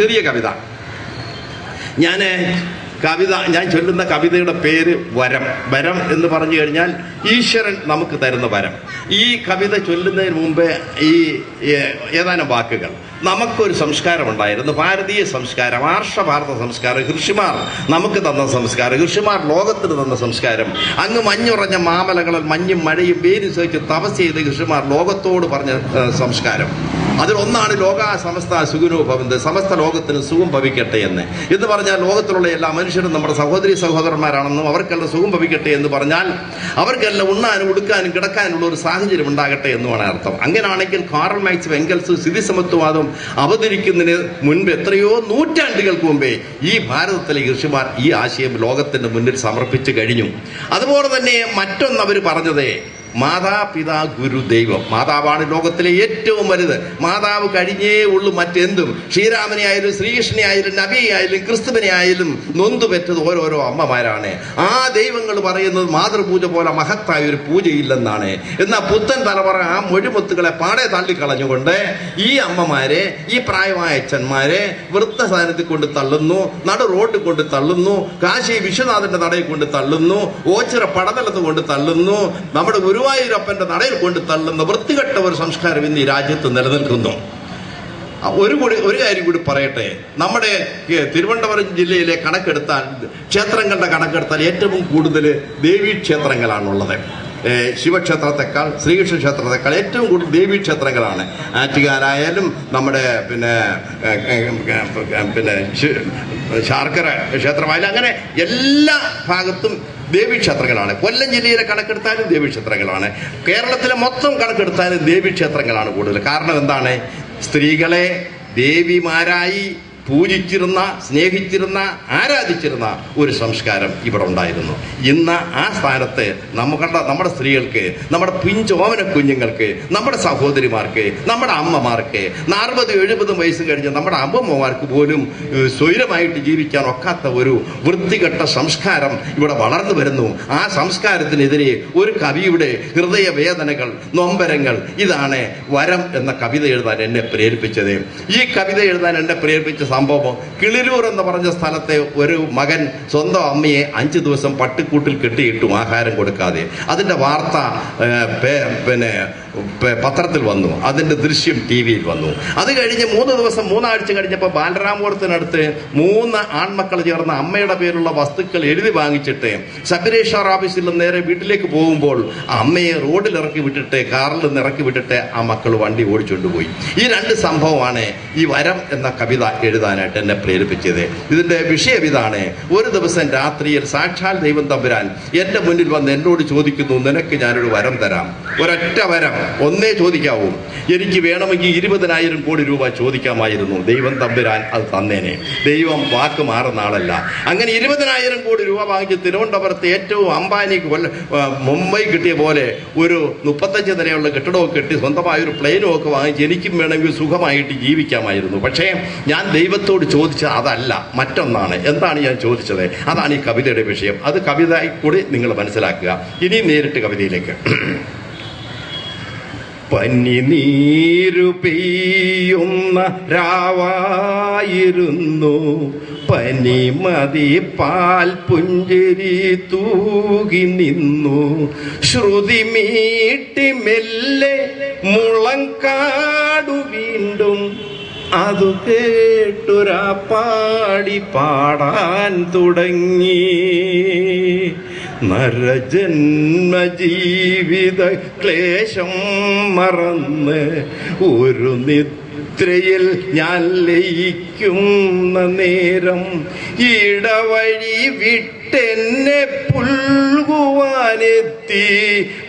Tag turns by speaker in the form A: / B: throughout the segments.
A: ചെറിയ കവിത. ഞാൻ ചൊല്ലുന്ന കവിതയുടെ പേര് വരം. വരം എന്ന് പറഞ്ഞു കഴിഞ്ഞാൽ ഈശ്വരൻ നമുക്ക് തരുന്ന വരം. ഈ കവിത ചൊല്ലുന്നതിന് മുമ്പേ ഈ ഏതാനും വാക്കുകൾ. നമുക്കൊരു സംസ്കാരമുണ്ടായിരുന്നു, ഭാരതീയ സംസ്കാരം, ആർഷഭാരത സംസ്കാരം. ഋഷിമാർ നമുക്ക് തന്ന സംസ്കാരം, ഋഷിമാർ ലോകത്തിന് തന്ന സംസ്കാരം. അങ്ങ് മഞ്ഞുറഞ്ഞ മാമലകളിൽ മഞ്ഞും മഴയും പേര് സഹിച്ച് തപസ് ചെയ്ത് ഋഷിമാർ ലോകത്തോട് പറഞ്ഞ സംസ്കാരം. അതിലൊന്നാണ് ലോക സമസ്ത സുഖിനോ ഭവന്ത്, സമസ്ത ലോകത്തിന് സുഖം ഭവിക്കട്ടെ എന്ന് പറഞ്ഞാൽ ലോകത്തിലുള്ള എല്ലാ മനുഷ്യരും നമ്മുടെ സഹോദരി സഹോദരന്മാരാണെന്നും അവർക്കെല്ലാം സുഖം ഭവിക്കട്ടെ എന്ന് പറഞ്ഞാൽ അവർക്കെല്ലാം ഉണ്ണാനും ഉടുക്കാനും കിടക്കാനുള്ള ഒരു സാഹചര്യം ഉണ്ടാകട്ടെ എന്നുമാണ് അർത്ഥം. അങ്ങനെയാണെങ്കിൽ കാറൽ മാർക്സും എംഗൽസും സ്ഥിതിസമത്വവാദം അവതരിക്കുന്നതിന് മുൻപ് എത്രയോ നൂറ്റാണ്ടുകൾക്ക് മുമ്പേ ഈ ഭാരതത്തിലെ ഋഷിമാർ ഈ ആശയം ലോകത്തിന്റെ മുന്നിൽ സമർപ്പിച്ചു കഴിഞ്ഞു. അതുപോലെ തന്നെ മറ്റൊന്ന് അവർ പറഞ്ഞത് മാതാപിതാ ഗുരു ദൈവം. മാതാവാണ് ലോകത്തിലെ ഏറ്റവും വലുത്. മാതാവ് കഴിഞ്ഞേ ഉള്ളൂ മറ്റെന്തും. ശ്രീരാമനെ ആയാലും ശ്രീകൃഷ്ണനെ ആയാലും നബിയെ ആയാലും ക്രിസ്തുവിനെ ആയാലും നൊന്തു പെറ്റത് ഓരോരോ അമ്മമാരാണ്. ആ ദൈവങ്ങൾ പറയുന്നത് മാതൃപൂജ പോലെ മഹത്തായ ഒരു പൂജയില്ലെന്നാണ്. എന്നാൽ പുത്തൻ തലമുറ ആ മൊഴിമുത്തുകളെ പാടെ തള്ളിക്കളഞ്ഞുകൊണ്ട് ഈ അമ്മമാരെ, ഈ പ്രായമായ അച്ഛന്മാരെ വൃദ്ധസ്ഥാനത്തിൽ കൊണ്ട് തള്ളുന്നു, നടു റോഡിൽ കൊണ്ട് തള്ളുന്നു, കാശി വിശ്വനാഥന്റെ നടയിൽ കൊണ്ട് തള്ളുന്നു, ഓച്ചിറ പടതലത്ത് കൊണ്ട് തള്ളുന്നു, നമ്മുടെ ഗുരുവായൂരപ്പന്റെ നടയിൽ കൊണ്ട് തള്ളുന്ന വൃത്തികെട്ട ഒരു സംസ്കാരം ഇന്ന് ഈ രാജ്യത്ത് നിലനിൽക്കുന്നു. ഒരു കാര്യം കൂടി പറയട്ടെ. നമ്മുടെ തിരുവനന്തപുരം ജില്ലയിലെ കണക്കെടുത്താൽ, ക്ഷേത്രങ്ങളുടെ കണക്കെടുത്താൽ ഏറ്റവും കൂടുതൽ ദേവീക്ഷേത്രങ്ങളാണുള്ളത്. ശിവക്ഷേത്രത്തെക്കാൾ, ശ്രീകൃഷ്ണ ക്ഷേത്രത്തെക്കാൾ ഏറ്റവും കൂടുതൽ ദേവീക്ഷേത്രങ്ങളാണ്. ആറ്റുകാലായാലും നമ്മുടെ പിന്നെ ശാർക്കര ക്ഷേത്രമായാലും അങ്ങനെ എല്ലാ ഭാഗത്തും ദേവീക്ഷേത്രങ്ങളാണ്. കൊല്ലം ജില്ലയിലെ കണക്കെടുത്താലും ദേവീക്ഷേത്രങ്ങളാണ്. കേരളത്തിലെ മൊത്തം കണക്കെടുത്താലും ദേവീക്ഷേത്രങ്ങളാണ് കൂടുതൽ. കാരണം എന്താണ്? സ്ത്രീകളെ ദേവിമാരായി പൂജിച്ചിരുന്ന, സ്നേഹിച്ചിരുന്ന, ആരാധിച്ചിരുന്ന ഒരു സംസ്കാരം ഇവിടെ ഉണ്ടായിരുന്നു. ഇന്ന് ആ സ്ഥാനത്ത് നമ്മുടെ സ്ത്രീകൾക്ക്, നമ്മുടെ പിഞ്ചോമന കുഞ്ഞുങ്ങൾക്ക്, നമ്മുടെ സഹോദരിമാർക്ക്, നമ്മുടെ അമ്മമാർക്ക്, 40-70 വയസ്സ് കഴിഞ്ഞ് നമ്മുടെ അമ്മമാർക്ക് പോലും സ്വൈരമായിട്ട് ജീവിക്കാൻ ഒക്കാത്ത ഒരു വൃത്തികെട്ട സംസ്കാരം ഇവിടെ വളർന്നു വരുന്നു. ആ സംസ്കാരത്തിനെതിരെ ഒരു കവിയുടെ ഹൃദയവേദനകൾ, നൊമ്പരങ്ങൾ. ഇതാണ് വരം എന്ന കവിത എഴുതാൻ എന്നെ പ്രേരിപ്പിച്ചത്. ഈ കവിത എഴുതാൻ എന്നെ പ്രേരിപ്പിച്ച സംഭവം, കിളിരൂർ എന്ന് പറഞ്ഞ സ്ഥലത്തെ ഒരു മകൻ സ്വന്തം അമ്മയെ 5 ദിവസം പട്ടിക്കൂട്ടിൽ കെട്ടിയിട്ടു ആഹാരം കൊടുക്കാതെ. അതിന്റെ വാർത്ത പത്രത്തിൽ വന്നു, അതിന്റെ ദൃശ്യം TV-യിൽ വന്നു. അത് കഴിഞ്ഞ് 3 ആഴ്ച കഴിഞ്ഞപ്പോൾ ബാലരാമപുരത്തിനടുത്ത് 3 ആൺമക്കൾ ചേർന്ന് അമ്മയുടെ പേരുള്ള വസ്തുക്കൾ എഴുതി വാങ്ങിച്ചിട്ട് സബ് രജിസ്ട്രാർ ഓഫീസിൽ നിന്ന് നേരെ വീട്ടിലേക്ക് പോകുമ്പോൾ അമ്മയെ റോഡിൽ ഇറക്കി വിട്ടിട്ട്, കാറിൽ നിന്ന് ഇറക്കി വിട്ടിട്ട് ആ മക്കൾ വണ്ടി ഓടിച്ചുകൊണ്ടുപോയി. ഈ 2 സംഭവമാണ് ഈ വരം എന്ന കവിത എഴുതാനായിട്ട് എന്നെ പ്രേരിപ്പിച്ചത്. ഇതിന്റെ വിഷയം ഇതാണ്. ഒരു ദിവസം രാത്രിയിൽ സാക്ഷാൽ ദൈവം തമ്പുരാൻ എന്റെ മുന്നിൽ വന്ന് എന്നോട് ചോദിക്കുന്നു, നിനക്ക് ഞാനൊരു വരം തരാം. ഒരൊറ്റ വരം, ഒന്നേ ചോദിക്കാവൂ. എനിക്ക് വേണമെങ്കിൽ 20,000 കോടി രൂപ ചോദിക്കാമായിരുന്നു. ദൈവം തമ്പുരാൻ അത് തന്നേനെ. ദൈവം വാക്ക് മാറുന്ന ആളല്ല. അങ്ങനെ 20,000 കോടി രൂപ വാങ്ങിച്ച് തിരുവനന്തപുരത്ത് ഏറ്റവും അംബാനിക്ക് മുംബൈ കിട്ടിയ പോലെ ഒരു 35 നിലയുള്ള കെട്ടിടമൊക്കെ കെട്ടി സ്വന്തമായ ഒരു പ്ലെയിനും ഒക്കെ വാങ്ങിച്ച് എനിക്കും വേണമെങ്കിൽ സുഖമായിട്ട് ജീവിക്കാമായിരുന്നു. പക്ഷേ ഞാൻ ദൈവത്തോട് ചോദിച്ചത് അതല്ല, മറ്റൊന്നാണ്. എന്താണ് ഞാൻ ചോദിച്ചത്? അതാണ് ഈ കവിതയുടെ വിഷയം. അത് കവിതയിൽ കൂടി നിങ്ങൾ മനസ്സിലാക്കുക. ഇനി നേരിട്ട് കവിതയിലേക്ക്. പനിനീരു പെയ്യുന്ന രാവായിരുന്നു, പനിമതി പാൽ പുഞ്ചിരി തൂകി നിന്നു, ശ്രുതി മീട്ടി മെല്ലെ മുളങ്കാടു വീണ്ടും, അതു കേട്ടുരാ പാടി പാടാൻ തുടങ്ങി. നരജന്മ ജീവിത ക്ലേശം മറന്ന് ഒരു നിദ്രയിൽ ഞാൻ ലയിക്കുന്ന നേരം, ഇടവഴി വിട്ടെന്നെ പുൽകുവാനെത്തി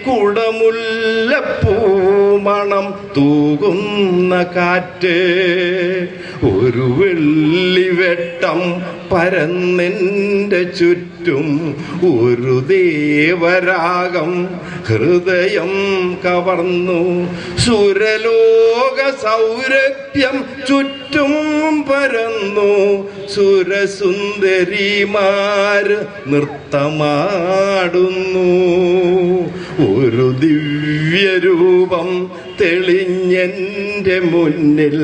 A: കുടമുല്ലപ്പൂമണം തൂകുന്ന കാറ്റ്, ഒരു വെള്ളിവെട്ടം പരന്നെന്റെ ചുറ്റും, ഒരു ദേവരാഗം ഹൃദയം കവർന്നു, സുരലോക സൗരഭ്യം ചുറ്റും പരന്നു, സുരസുന്ദരിമാർ നൃത്തമാടുന്നു, ഒരു ദിവ്യരൂപം തെളിഞ്ഞെൻ്റെ മുന്നിൽ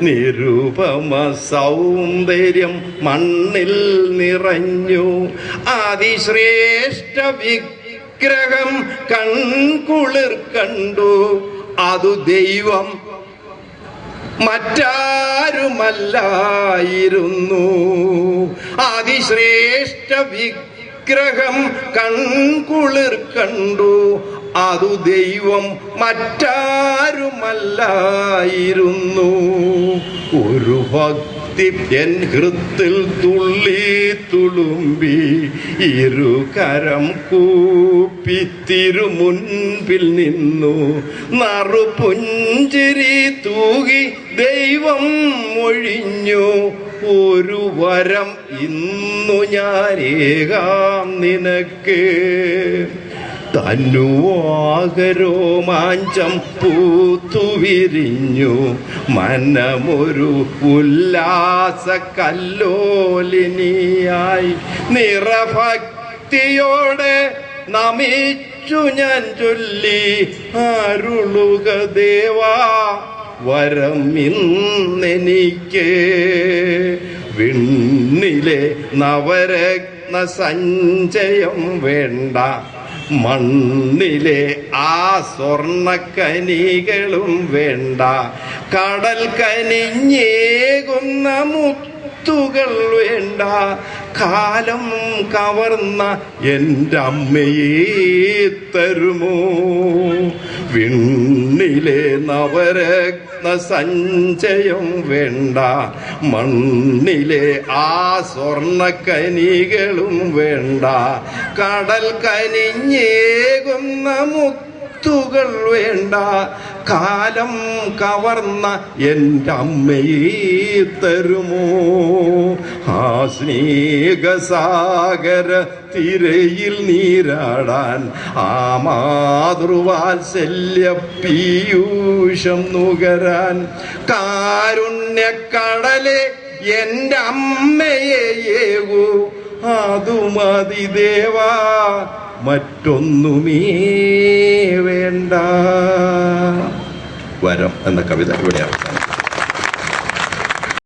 A: നിരുപമ സൗന്ദര്യം മണ്ണിൽ നിറഞ്ഞു. അതിശ്രേഷ്ഠ വിഗ്രഹം കൺകുളിർ കണ്ടു. അതു ദൈവം മറ്റാരുമല്ലായിരുന്നു. അതിശ്രേഷ്ഠ വിഗ്രഹം കൺകുളിർ കണ്ടു. അതു ദൈവം മറ്റാരുമല്ലായിരുന്നു. ഒരു ഭക്തി എൻ ഹൃത്തിൽ തുള്ളി തുളുമ്പി ഇരുകരം കൂപ്പി തിരുമുൻപിൽ നിന്നു. നറുപുഞ്ചിരി തൂകി ദൈവം ഒഴിഞ്ഞു. ഒരു വരം ഇന്നു ഞാനേകാം നിനക്ക്. തന്നുവാകരോമാഞ്ചം പൂത്തുവിരിഞ്ഞു. മനമൊരു ഉല്ലാസ കല്ലോലിനിയായി നിറഭക്തിയോടെ നമിച്ചു ഞാൻ ചൊല്ലി. അരുളുക ദേവാ വരം ഇന്നെനിക്ക്. വിണ്ണിലെ നവരത്ന സഞ്ചയം വേണ്ട, മണ്ണിലെ ആ സ്വർണ്ണക്കനികളും വേണ്ട. കടൽ കനിഞ്ഞേകുന്ന മുത്തുകൾ വേണ്ട. കാലം കവർന്ന എൻ്റെ അമ്മയെ തരുമോ? വിണ്ണിലെ നവരത്ന സഞ്ചയം വേണ്ട, മണ്ണിലെ ആ സ്വർണ്ണക്കനികളും വേണ്ട. കടൽ കനിഞ്ഞേകുന്ന മുത്തുകൾ വേണ്ട. കാലം കവർന്ന എൻ്റെ അമ്മയെ തരുമോ? ആ സ്നേഹസാഗര തിരയിൽ നീരാടാൻ, ആ മാതൃവാത്സല്യ പീയൂഷം നുകരാൻ. കാരുണ്യക്കടലെ എൻ്റെ അമ്മയേകൂ. അതുമതി ദേവാ, മറ്റൊന്നുമേ വേണ്ട. വരം എന്ന കവിത ഇവിടെ അവസാനം.